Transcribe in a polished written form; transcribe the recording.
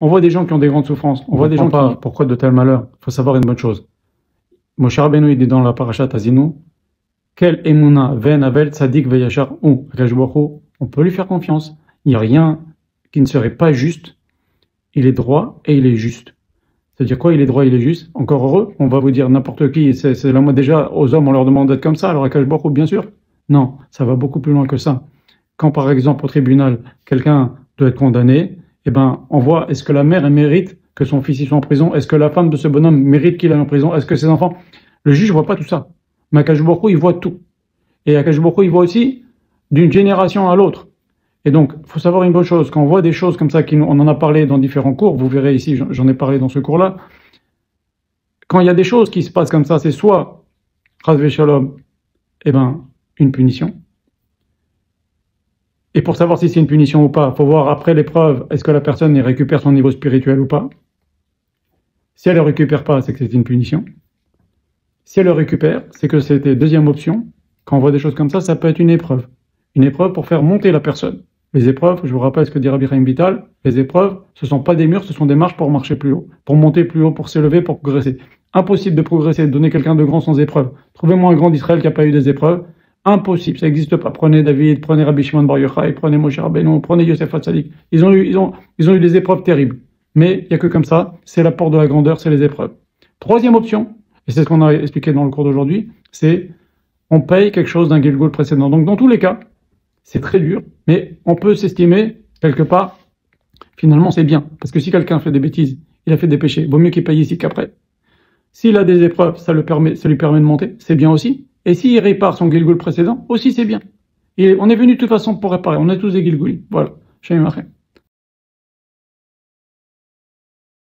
On voit des gens qui ont des grandes souffrances. On voit des gens qui... Pourquoi de tels malheurs? Il faut savoir une bonne chose. Moshe Rabbeinu, il dit dans la parashat Azinu, quel emuna ven avel tzadik veyachar ou on peut lui faire confiance. Il n'y a rien qui ne serait pas juste. Il est droit et il est juste. C'est-à-dire quoi? Il est droit, il est juste. Encore heureux. On va vous dire n'importe qui. C'est la moi déjà aux hommes on leur demande d'être comme ça. Alors Akash Baruch Hu, bien sûr. Non, ça va beaucoup plus loin que ça. Quand par exemple au tribunal quelqu'un doit être condamné, eh ben on voit est-ce que la mère elle mérite que son fils soit en prison? Est-ce que la femme de ce bonhomme mérite qu'il aille en prison? Est-ce que ses enfants? Le juge voit pas tout ça. Mais Akash Baruch Hu, il voit tout. Et Akash Baruch Hu, il voit aussi d'une génération à l'autre. Et donc, il faut savoir une bonne chose, quand on voit des choses comme ça, on en a parlé dans différents cours, vous verrez ici, j'en ai parlé dans ce cours-là, quand il y a des choses qui se passent comme ça, c'est soit, Chas Shalom, eh ben, une punition. Et pour savoir si c'est une punition ou pas, il faut voir après l'épreuve, est-ce que la personne y récupère son niveau spirituel ou pas. Si elle ne le récupère pas, c'est que c'est une punition. Si elle le récupère, c'est que c'était deuxième option. Quand on voit des choses comme ça peut être une épreuve. Une épreuve pour faire monter la personne. Les épreuves, je vous rappelle ce que dit Rabbi Chaim Vital, les épreuves, ce ne sont pas des murs, ce sont des marches pour marcher plus haut, pour monter plus haut, pour s'élever, pour progresser. Impossible de progresser, de donner quelqu'un de grand sans épreuve. Trouvez-moi un grand d'Israël qui n'a pas eu des épreuves. Impossible, ça n'existe pas. Prenez David, prenez Rabbi Shimon Bar Yochai, prenez Moshe Rabbeinu, prenez Yosef Hatzadik. Ils ont eu des épreuves terribles. Mais il n'y a que comme ça, c'est l'apport de la grandeur, c'est les épreuves. Troisième option, et c'est ce qu'on a expliqué dans le cours d'aujourd'hui, c'est on paye quelque chose d'un Gilgul précédent. Donc dans tous les cas, c'est très dur, mais on peut s'estimer, quelque part, finalement c'est bien. Parce que si quelqu'un fait des bêtises, il a fait des péchés, vaut mieux qu'il paye ici qu'après. S'il a des épreuves, ça lui permet de monter, c'est bien aussi. Et s'il répare son Gilgul précédent, aussi c'est bien. On est venu de toute façon pour réparer, on est tous des Gilgulim. Voilà. Shalom Aleichem.